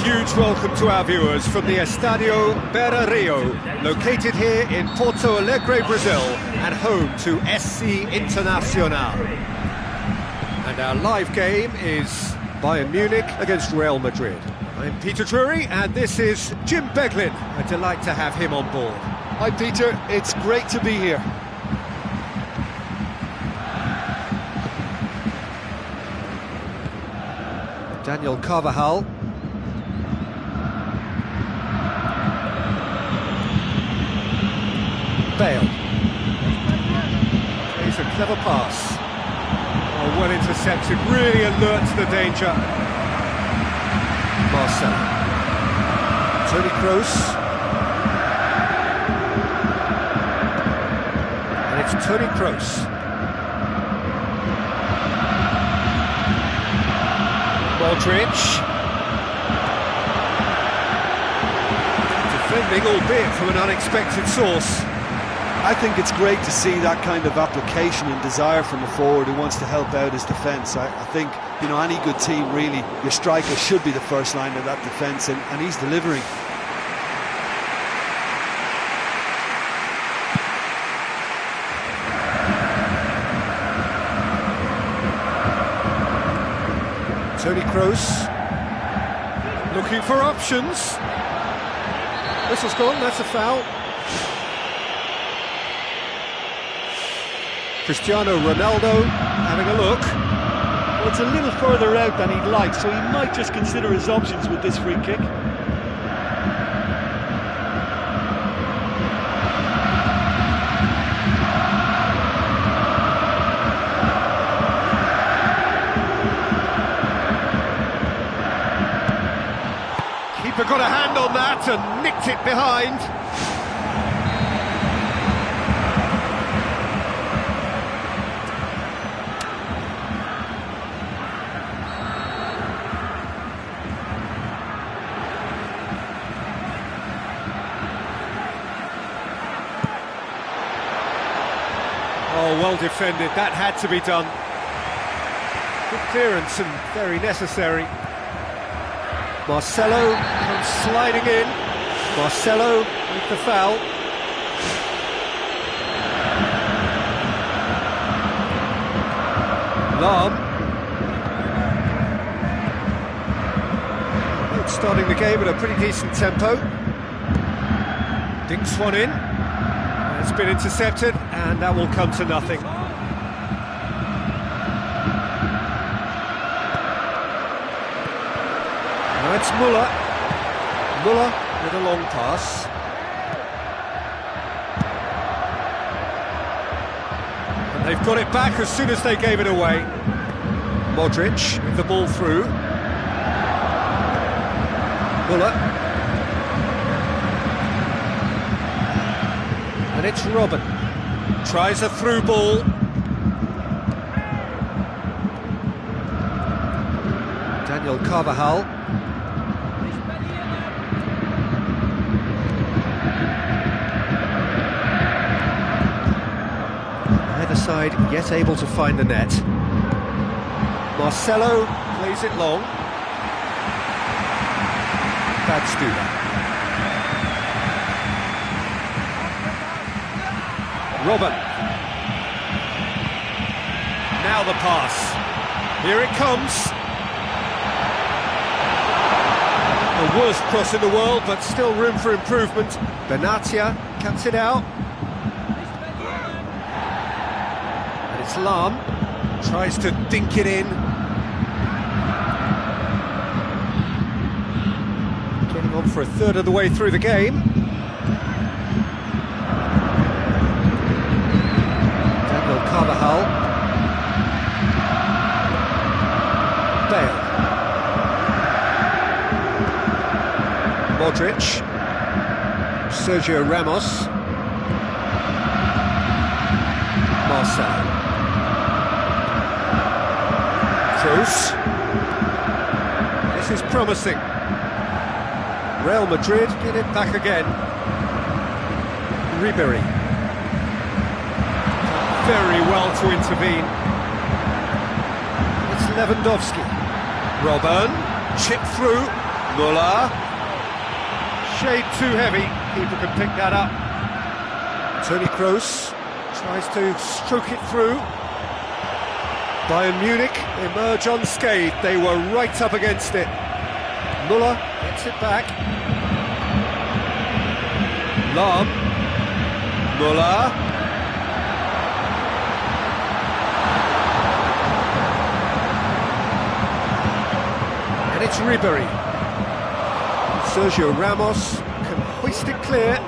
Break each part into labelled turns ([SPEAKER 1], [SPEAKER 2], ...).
[SPEAKER 1] huge welcome to our viewers from the Estadio Beira-Rio, located here in Porto Alegre, Brazil, and home to SC Internacional. And our live game is Bayern Munich against Real Madrid. I'm Peter Drury, and this is Jim Beglin. A delight to have him on board.
[SPEAKER 2] Hi Peter, it's great to be here.
[SPEAKER 1] Daniel Carvajal. Bale. It's a clever pass. Oh, well intercepted, really alert to the danger. Marcelo. Toni Kroos. And it's Toni Kroos. Modric. Defending, albeit from an unexpected source.
[SPEAKER 2] I think it's great to see that kind of application and desire from a forward who wants to help out his defence. I think, you know, any good team really, your striker should be the first line of that defence, and he's delivering.
[SPEAKER 1] Toni Kroos, looking for options. Whistle's gone, that's a foul. Cristiano Ronaldo having a look.
[SPEAKER 2] Well, it's a little further out than he'd like, so he might just consider his options with this free kick.
[SPEAKER 1] Keeper got a hand on that and nicked it behind. Oh, well defended, that had to be done. Good clearance and very necessary. Marcelo comes sliding in. Marcelo with the foul. Lam. Starting the game at a pretty decent tempo. Dinks one in. It's been intercepted, and that will come to nothing. Now it's Müller. Müller with a long pass. And they've got it back as soon as they gave it away. Modric with the ball through. Müller. And it's Robin. Tries a through ball. Daniel Carvajal. Either side yet able to find the net. Marcelo plays it long. Bad Stuber. Robin. Now the pass. Here it comes. The worst cross in the world, but still room for improvement. Benatia cuts it out. And it's Lam. Tries to dink it in. Getting on for a third of the way through the game. Carvajal. Bale. Modric. Sergio Ramos. Marcelo. Kroos. This is promising. Real Madrid get it back again. Ribery. Very well to intervene. It's Lewandowski. Robin, chip through. Muller. Shade too heavy. Keeper can pick that up. Toni Kroos tries to stroke it through. Bayern Munich emerge unscathed. They were right up against it. Muller gets it back. Lahm. Muller. And it's Ribéry. Sergio Ramos can hoist it clear.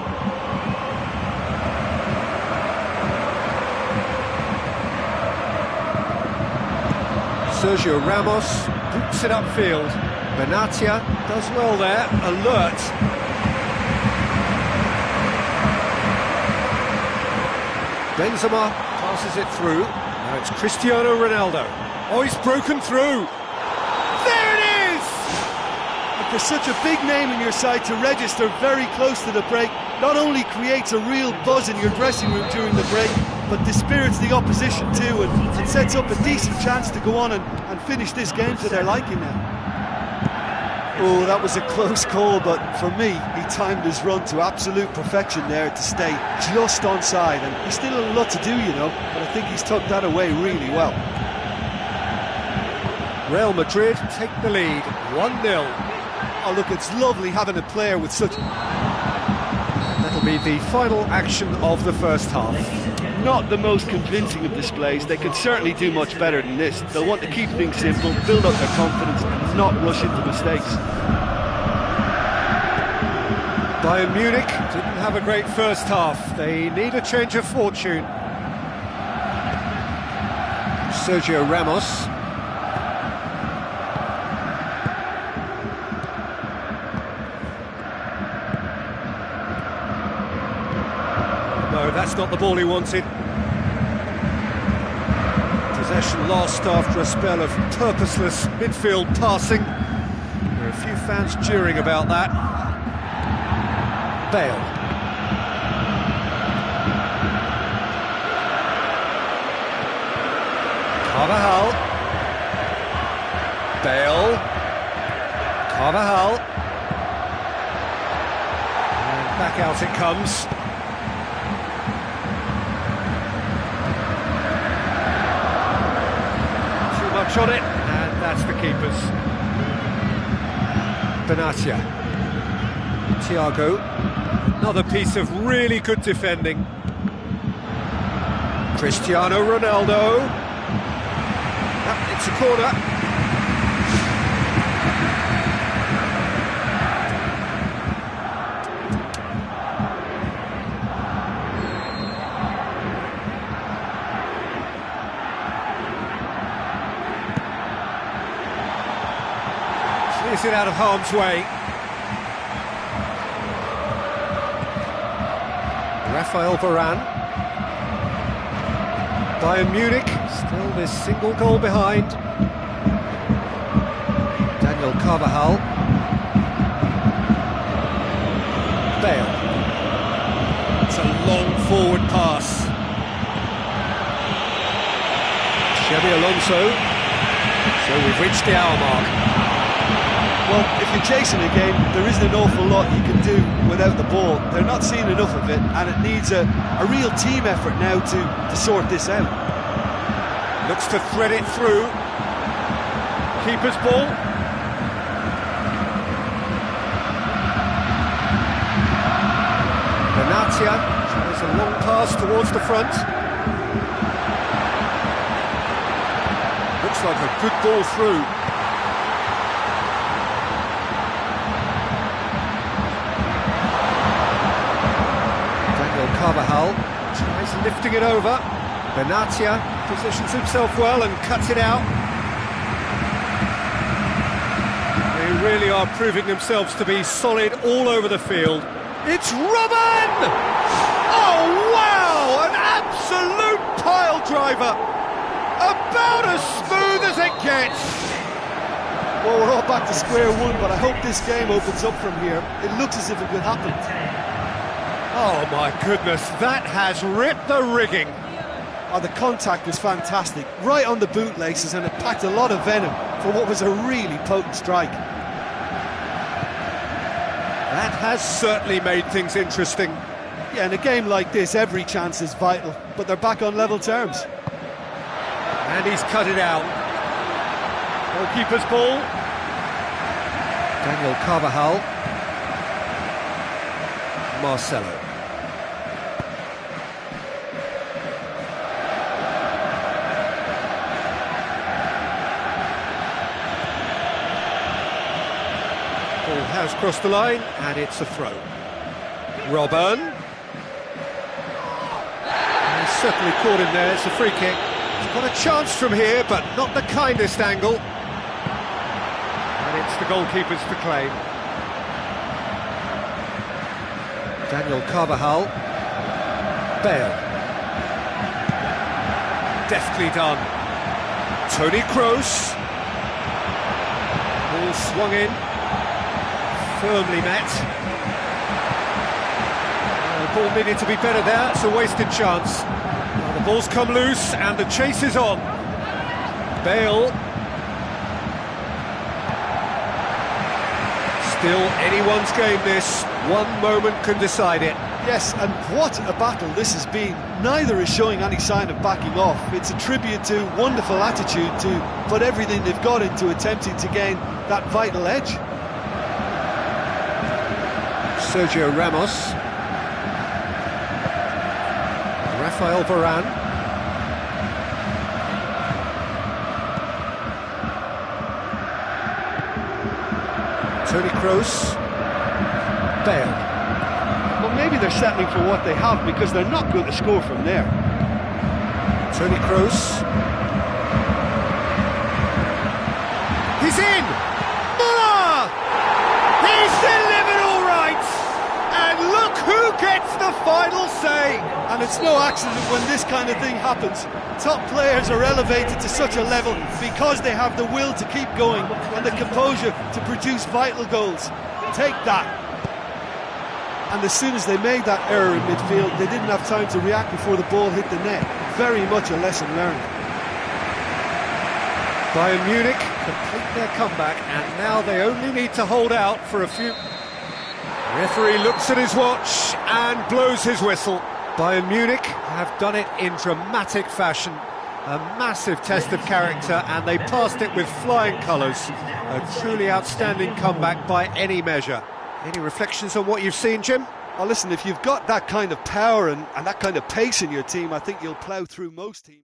[SPEAKER 1] Sergio Ramos boots it upfield. Benatia does well there, alert. Benzema passes it through. Now it's Cristiano Ronaldo. Oh, he's broken through. There it is!
[SPEAKER 2] And for such a big name in your side to register very close to the break, not only creates a real buzz in your dressing room during the break, but dispirits the opposition too, and sets up a decent chance to go on and finish this game to their liking now. Oh, that was a close call, but for me, he timed his run to absolute perfection there to stay just onside, and he's still a lot to do, you know, but I think he's tucked that away really well.
[SPEAKER 1] Real Madrid take the lead, 1-0.
[SPEAKER 2] Oh, look, it's lovely having a player with such...
[SPEAKER 1] That'll be the final action of the first half.
[SPEAKER 2] Not the most convincing of displays. They can certainly do much better than this. They'll want to keep things simple, build up their confidence and not rush into mistakes.
[SPEAKER 1] Bayern Munich didn't have a great first half. They need a change of fortune. Sergio Ramos. No, that's not the ball he wanted. Possession lost after a spell of purposeless midfield passing. There are a few fans jeering about that. Bale. Carvajal. Bale. Carvajal. And back out it comes. On it, and that's the keepers. Benatia. Thiago. Another piece of really good defending. Cristiano Ronaldo. It's a corner. Clears it out of harm's way. Rafael Varane. Bayern Munich still this single goal behind. Daniel Carvajal. Bale. It's a long forward pass. Xabi Alonso. So we've reached the hour mark.
[SPEAKER 2] Well, if you're chasing a game, there isn't an awful lot you can do without the ball. They're not seeing enough of it, and it needs a real team effort now to sort this out.
[SPEAKER 1] Looks to thread it through. Keeper's ball. Benatia tries a long pass towards the front. Looks like a good ball through. Carvajal tries lifting it over. Benatia positions himself well and cuts it out. They really are proving themselves to be solid all over the field. It's Robin! Oh wow! An absolute pile driver! About as smooth as it gets!
[SPEAKER 2] Well, we're all back to square one, but I hope this game opens up from here. It looks as if it could happen.
[SPEAKER 1] Oh my goodness, that has ripped the rigging.
[SPEAKER 2] Oh, the contact was fantastic, right on the bootlaces, and it packed a lot of venom for what was a really potent strike.
[SPEAKER 1] That has certainly made things interesting.
[SPEAKER 2] Yeah, in a game like this, every chance is vital, but they're back on level terms.
[SPEAKER 1] And he's cut it out.
[SPEAKER 2] Goalkeeper's ball.
[SPEAKER 1] Daniel Carvajal. Marcelo. Ball has crossed the line, and it's a throw. Robben. He's certainly caught him there, it's a free kick. He's got a chance from here, but not the kindest angle. And it's the goalkeeper's to claim. Daniel Carvajal. Bale. Deftly done. Toni Kroos. Ball swung in. Firmly met. The ball needed to be better there, it's a wasted chance. Now the ball's come loose and the chase is on. Bale. Still anyone's game this, one moment can decide it.
[SPEAKER 2] Yes, and what a battle this has been. Neither is showing any sign of backing off. It's a tribute to wonderful attitude to put everything they've got into attempting to gain that vital edge.
[SPEAKER 1] Sergio Ramos. Rafael Varane. Toni Kroos. Bale.
[SPEAKER 2] Well, maybe they're settling for what they have because they're not going to score from there.
[SPEAKER 1] Toni Kroos. He's in! Muller! He's delivered all right! And look who gets the final say!
[SPEAKER 2] And it's no accident when this kind of thing happens. Top players are elevated to such a level because they have the will to keep going and the composure to produce vital goals. Take that. And as soon as they made that error in midfield, they didn't have time to react before the ball hit the net. Very much a lesson learned.
[SPEAKER 1] Bayern Munich complete their comeback, and now they only need to hold out for a few. Referee looks at his watch and blows his whistle. Bayern Munich have done it in dramatic fashion. A massive test of character, and they passed it with flying colours. A truly outstanding comeback by any measure. Any reflections on what you've seen, Jim?
[SPEAKER 2] Well, listen, if you've got that kind of power and that kind of pace in your team, I think you'll plough through most teams.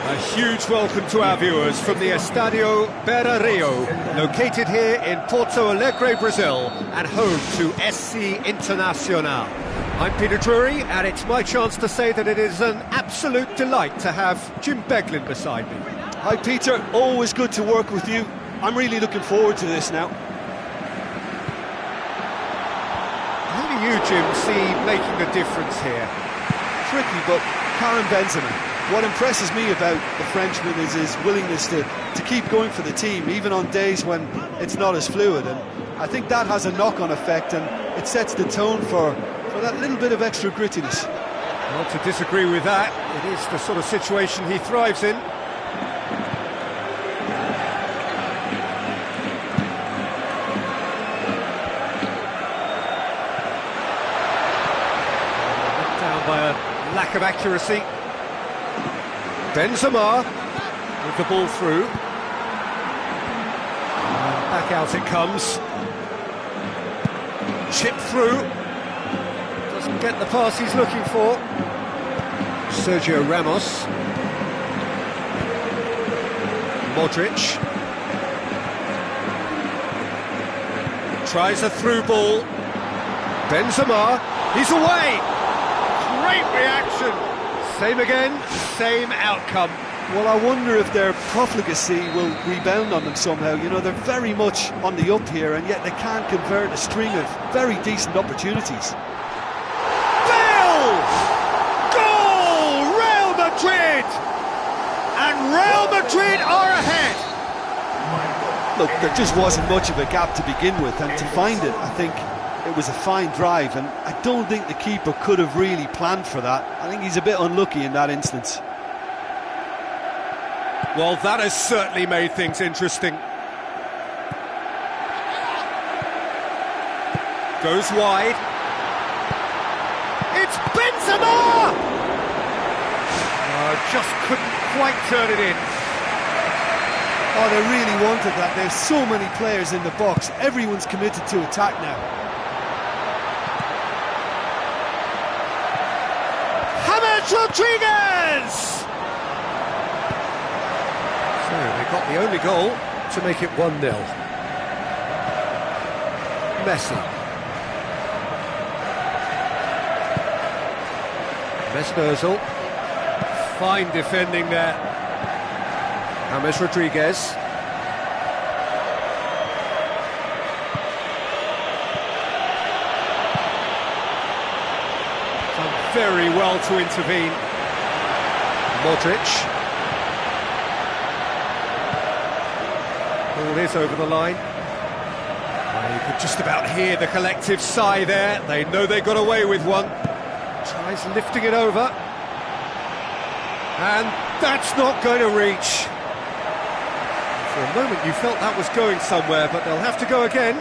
[SPEAKER 1] A huge welcome to our viewers from the Estadio Beira-Rio, located here in Porto Alegre, Brazil, and home to SC Internacional. I'm Peter Drury, and it's my chance to say that it is an absolute delight to have Jim Beglin beside me.
[SPEAKER 2] Hi Peter, always good to work with you. I'm really looking forward to this now.
[SPEAKER 1] Who do you, Jim, see making a difference here?
[SPEAKER 2] Tricky, but Karim Benzema. What impresses me about the Frenchman is his willingness to keep going for the team, even on days when it's not as fluid. And I think that has a knock-on effect, and it sets the tone for that little bit of extra grittiness.
[SPEAKER 1] Not to disagree with that. It is the sort of situation he thrives in. Down by a lack of accuracy. Benzema with the ball through. Back out it comes. Chip through. Doesn't get the pass he's looking for. Sergio Ramos. Modric. Tries a through ball. Benzema. He's away. Great reaction. Same again, same outcome.
[SPEAKER 2] Well, I wonder if their profligacy will rebound on them somehow. You know, they're very much on the up here, and yet they can't convert a string of very decent opportunities.
[SPEAKER 1] Bale! Goal! Real Madrid! And Real Madrid are ahead!
[SPEAKER 2] Look, there just wasn't much of a gap to begin with, and to find it, I think it was a fine drive, and I don't think the keeper could have really planned for that. I think he's a bit unlucky in that instance.
[SPEAKER 1] Well, that has certainly made things interesting. Goes wide. It's Benzema! Just couldn't quite turn it in.
[SPEAKER 2] Oh, they really wanted that. There's so many players in the box. Everyone's committed to attack now.
[SPEAKER 1] Rodriguez! So they got the only goal to make it 1-0. Messi. Messi. Fine defending there. James Rodriguez. Very well to intervene. Modric. Ball is over the line. You could just about hear the collective sigh there. They know they got away with one. Tries lifting it over. And that's not going to reach. For a moment you felt that was going somewhere, but they'll have to go again.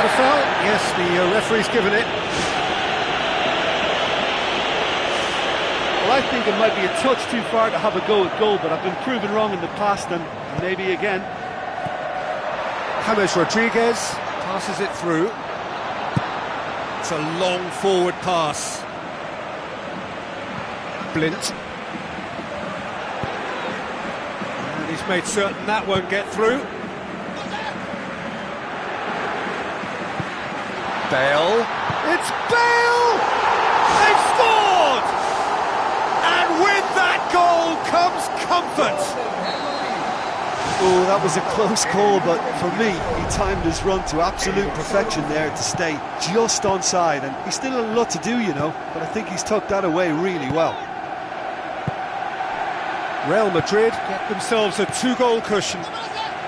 [SPEAKER 1] A foul? Yes, the referee's given it.
[SPEAKER 2] Well, I think it might be a touch too far to have a go at goal, but I've been proven wrong in the past, and maybe again.
[SPEAKER 1] James Rodriguez passes it through. It's a long forward pass. Blint. And he's made certain that won't get through. Bale. It's Bale! They've scored! And with that goal comes comfort.
[SPEAKER 2] Oh, that was a close call, but for me, he timed his run to absolute perfection there to stay just onside, and he's still a lot to do, you know, but I think he's tucked that away really well.
[SPEAKER 1] Real Madrid get themselves a 2-goal cushion.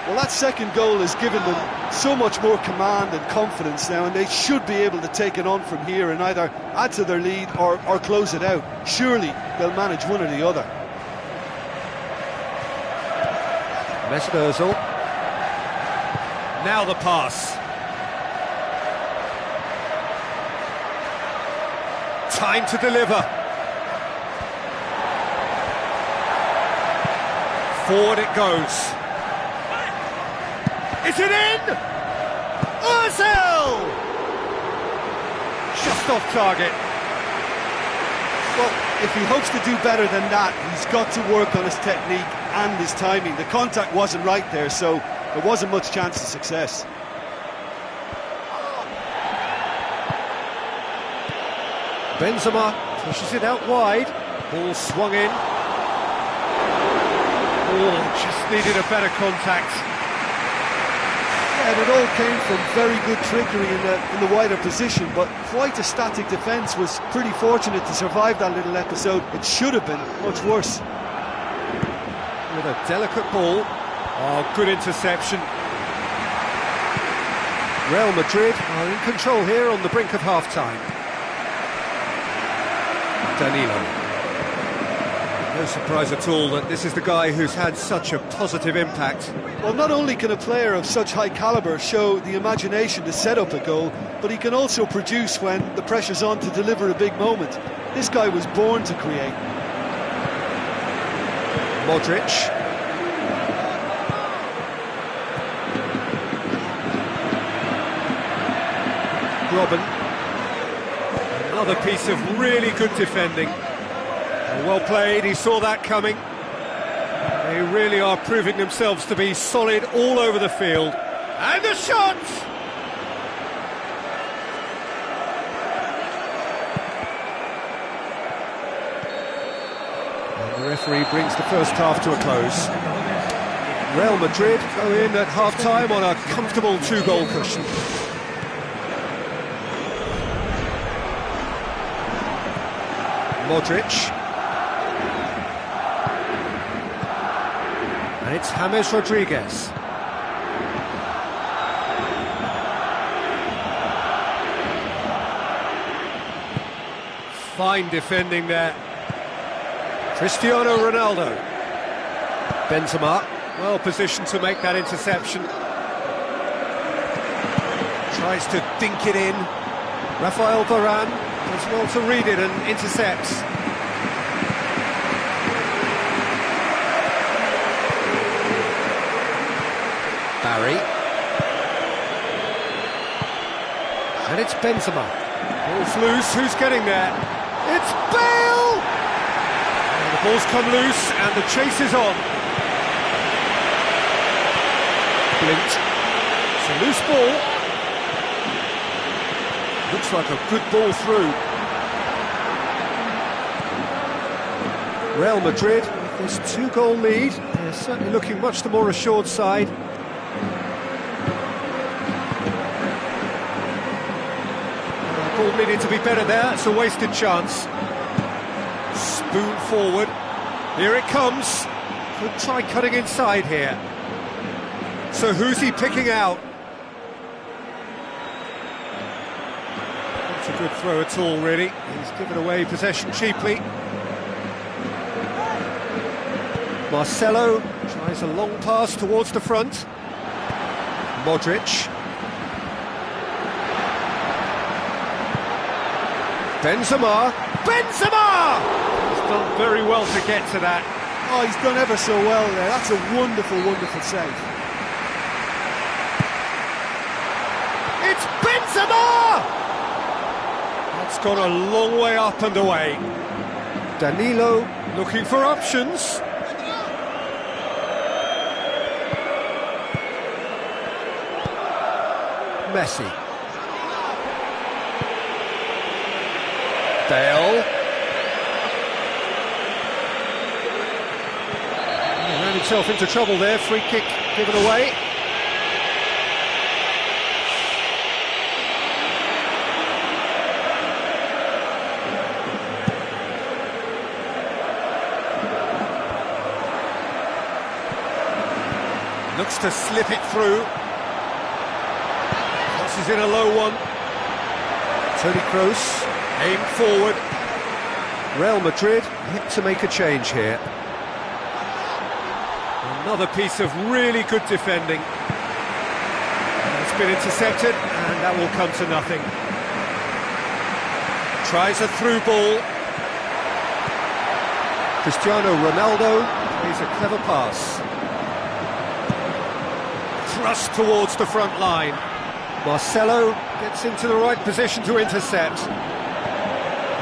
[SPEAKER 2] Well, that second goal has given them so much more command and confidence now, and they should be able to take it on from here and either add to their lead or close it out. Surely they'll manage one or the other.
[SPEAKER 1] Messi. Now the pass. Time to deliver. Forward it goes. Is it in? Ozil! Just off target.
[SPEAKER 2] Well, if he hopes to do better than that, he's got to work on his technique and his timing. The contact wasn't right there, so there wasn't much chance of success.
[SPEAKER 1] Benzema pushes it out wide. Ball swung in. Oh, just needed a better contact.
[SPEAKER 2] And it all came from very good trickery in the wider position, but quite a static defence. Was pretty fortunate to survive that little episode. It should have been much worse.
[SPEAKER 1] With a delicate ball. Oh, good interception. Real Madrid are in control here on the brink of half-time. Danilo. No surprise at all that this is the guy who's had such a positive impact.
[SPEAKER 2] Well, not only can a player of such high calibre show the imagination to set up a goal, but he can also produce when the pressure's on to deliver a big moment. This guy was born to create.
[SPEAKER 1] Modric. Robin. Another piece of really good defending. Well played, he saw that coming. They really are proving themselves to be solid all over the field. And the shot! And the referee brings the first half to a close. Real Madrid go in at half-time on a comfortable two-goal cushion. Modric. And it's James Rodriguez. Fine defending there. Cristiano Ronaldo. Benzema, well positioned to make that interception. Tries to dink it in. Rafael Varane does well to read it and intercepts. Barry. And it's Benzema. Ball's loose, who's getting there? It's Bale! And the ball's come loose and the chase is on. Blint. It's a loose ball. Looks like a good ball through. Real Madrid, with this two-goal lead, they're certainly looking much the more assured side. Ball needed to be better there, it's a wasted chance. Spoon forward, here it comes. Could try cutting inside here. So who's he picking out? Not a good throw at all, really. He's given away possession cheaply. Marcelo tries a long pass towards the front. Modric. Benzema! Benzema! He's done very well to get to that.
[SPEAKER 2] Oh, he's done ever so well there. That's a wonderful, wonderful save.
[SPEAKER 1] It's Benzema! That's gone a long way up and away. Danilo looking for options. Messi. Bale. He ran himself into trouble there, free kick given away. Looks to slip it through. Crosses in a low one. Toni Kroos. Aim forward. Real Madrid hit to make a change here. Another piece of really good defending. It's been intercepted and that will come to nothing. Tries a through ball. Cristiano Ronaldo plays a clever pass. Thrust towards the front line. Marcelo gets into the right position to intercept.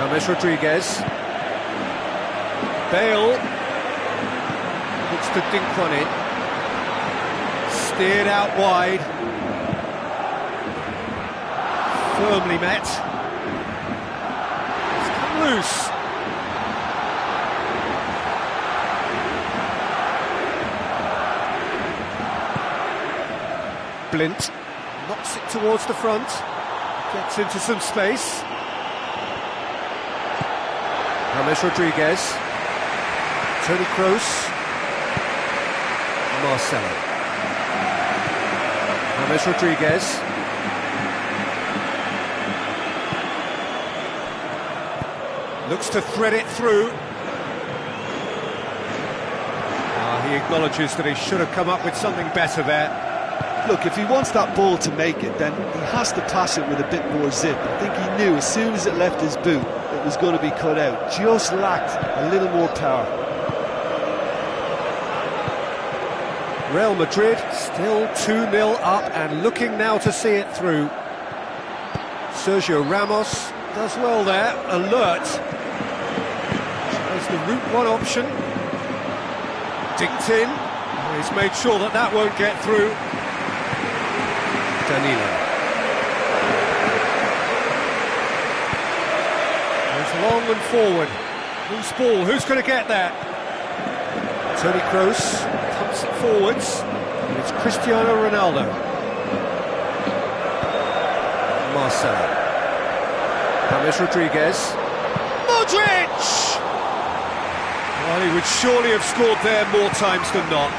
[SPEAKER 1] James Rodriguez. Bale. looks to dink one in. Steered out wide. Firmly met. It's come loose. Blint knocks it towards the front. Gets into some space. James Rodriguez. Toni Kroos. Marcelo. James Rodriguez. Looks to thread it through. He acknowledges that he should have come up with something better there.
[SPEAKER 2] Look, if he wants that ball to make it, then he has to pass it with a bit more zip. I think he knew as soon as it left his boot, it was going to be cut out. Just lacked a little more power.
[SPEAKER 1] Real Madrid still 2-0 up and looking now to see it through. Sergio Ramos does well there, alert. Shows the route one option. Dinked in. He's made sure that that won't get through. Danilo. Goes long and forward. Loose ball, who's going to get there? Toni Kroos pumps it forwards, and it's Cristiano Ronaldo. Marcelo. James Rodriguez. Modric! Well, he would surely have scored there more times than not.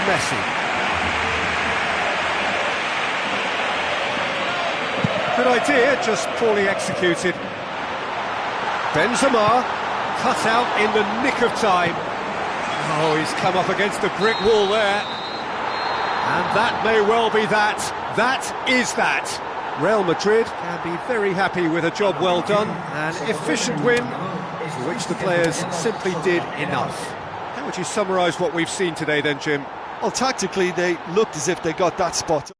[SPEAKER 1] Messi. Good idea, just poorly executed. Benzema, cut out in the nick of time. Oh, he's come up against a brick wall there. And that may well be that. That is that. Real Madrid can be very happy with a job well done. An efficient win, for which the players simply did enough. How would you summarise what we've seen today then, Jim?
[SPEAKER 2] Well, tactically, they looked as if they got that spot.